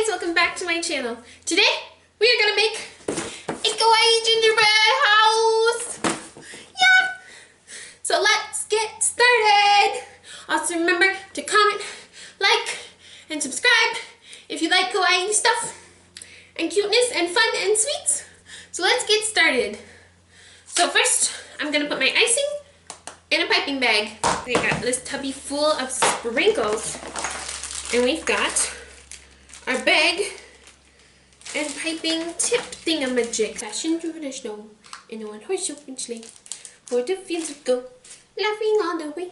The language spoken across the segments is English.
welcome back to my channel. Today we are gonna make a kawaii gingerbread house. Yeah. So let's get started. Also remember to comment, like, and subscribe if you like kawaii stuff and cuteness and fun and sweets. So let's get started. So first I'm gonna put my icing in a piping bag. We got this tubby full of sprinkles, and we've got our bag and piping tip thingamajig. Dashing through the snow in a one-horse open sleigh, for the fields would go, laughing all the way.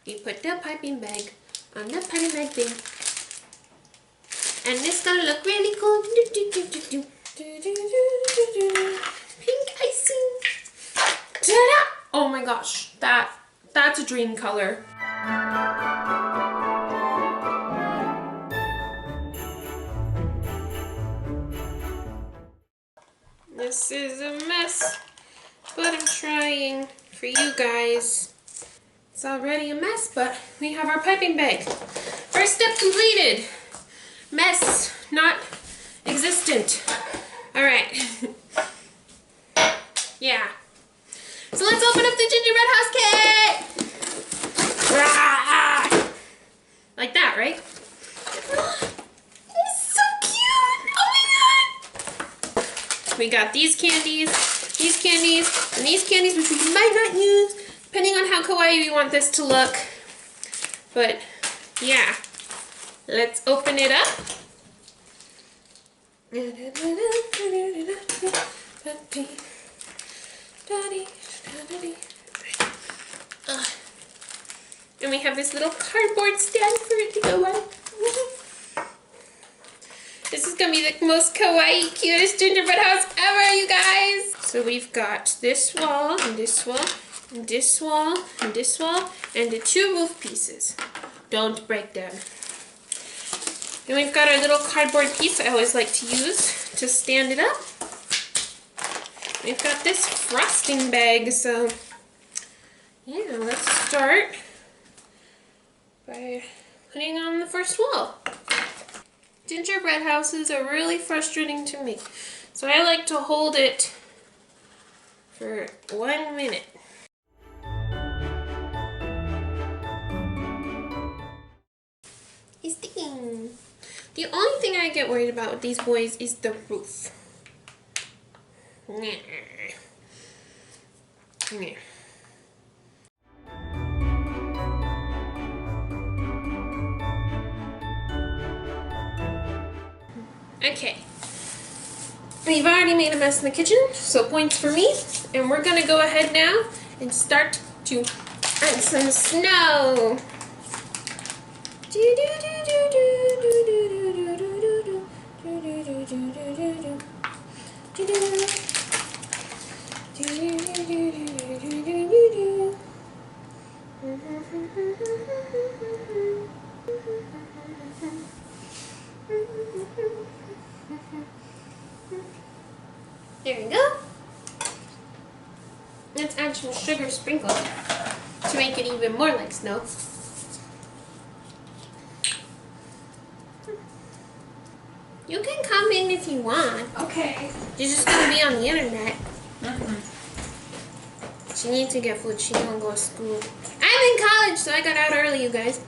We put the piping bag on the piping bag thing, and it's gonna look really cool. Pink icing. Ta-da! Oh my gosh, that's a dream color. This is a mess, but I'm trying for you guys. It's already a mess, but we have our piping bag. First step completed. Mess not existent. All right. Yeah. So let's open up the gingerbread house kit. Like that, right? It's so cute. Oh my god. We got these candies, and these candies, which we might not use, depending on how kawaii we want this to look. But yeah, let's open it up. And we have this little cardboard stand for it to go on. This is gonna be the most kawaii, cutest gingerbread house ever, you guys! So we've got this wall, and this wall, and this wall, and this wall, and the two roof pieces. Don't break them. And we've got our little cardboard piece I always like to use to stand it up. We've got this frosting bag, so yeah, let's start by putting on the first wall. Gingerbread houses are really frustrating to me, so I like to hold it for 1 minute. He's sticking. The only thing I get worried about with these boys is the roof. Okay, we've already made a mess in the kitchen, so points for me. And we're gonna go ahead now and start to add some snow. There we go. Let's add some sugar sprinkles to make it even more like snow. You can come in if you want. Okay. You're just gonna be on the internet. She needs to get food. She don't go to school. I'm in college, so I got out early, you guys.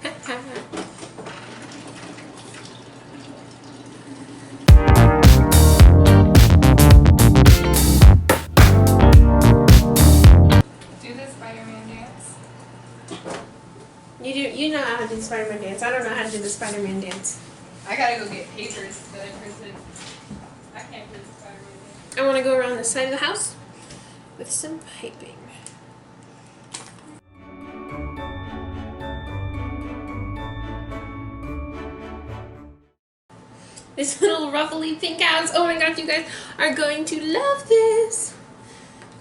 You know how to do the Spider-Man dance. I don't know how to do the Spider-Man dance. I gotta go get papers that I printed. I can't do the Spider-Man dance. I want to go around the side of the house with some piping. This little ruffly pink house. Oh my gosh, you guys are going to love this.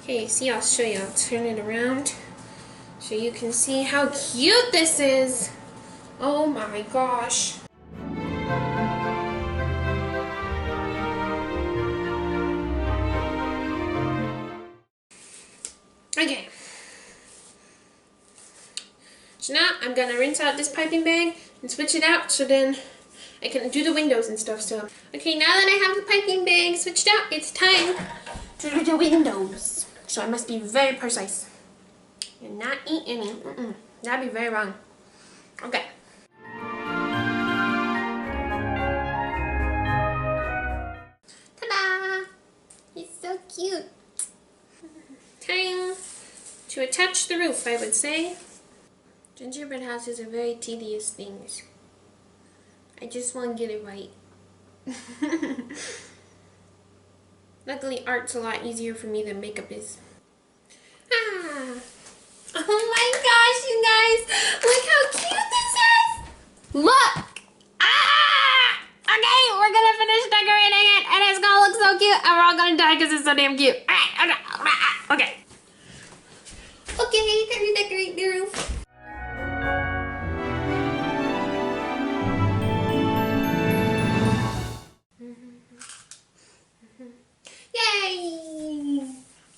Okay, see, I'll show you. I'll turn it around so you can see how cute this is. Oh my gosh. Okay. So now I'm gonna rinse out this piping bag and switch it out, so then I can do the windows and stuff. So okay, now that I have the piping bag switched out, it's time to do the windows. So I must be very precise and not eat any. That'd be very wrong. Okay. Ta-da! He's so cute. Time to attach the roof, I would say. Gingerbread houses are very tedious things. I just want to get it right. Luckily, art's a lot easier for me than makeup is. Ah! Oh my gosh, you guys! Look how cute this is! Look! Ah! Okay, we're gonna finish decorating it, and it's gonna look so cute, and we're all gonna die because it's so damn cute. Okay. Okay, can we decorate the roof? Yay!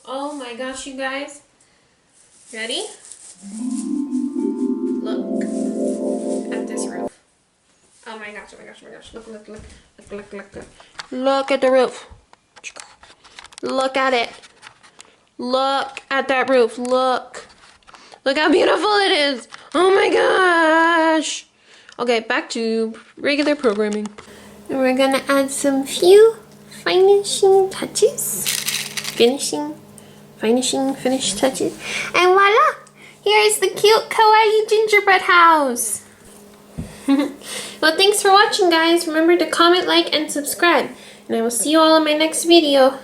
Oh my gosh, you guys. Ready? Look at this roof. Oh my gosh, oh my gosh, oh my gosh. Look, look, look. Look, look, look, look. Look at the roof. Look at it. Look at that roof. Look. Look how beautiful it is. Oh my gosh. Okay, back to regular programming. And we're gonna add some few finishing touches. Finish touches. And voila! Here is the cute Kawaii Gingerbread house. Well, thanks for watching, guys. Remember to comment, like, and subscribe. And I will see you all in my next video.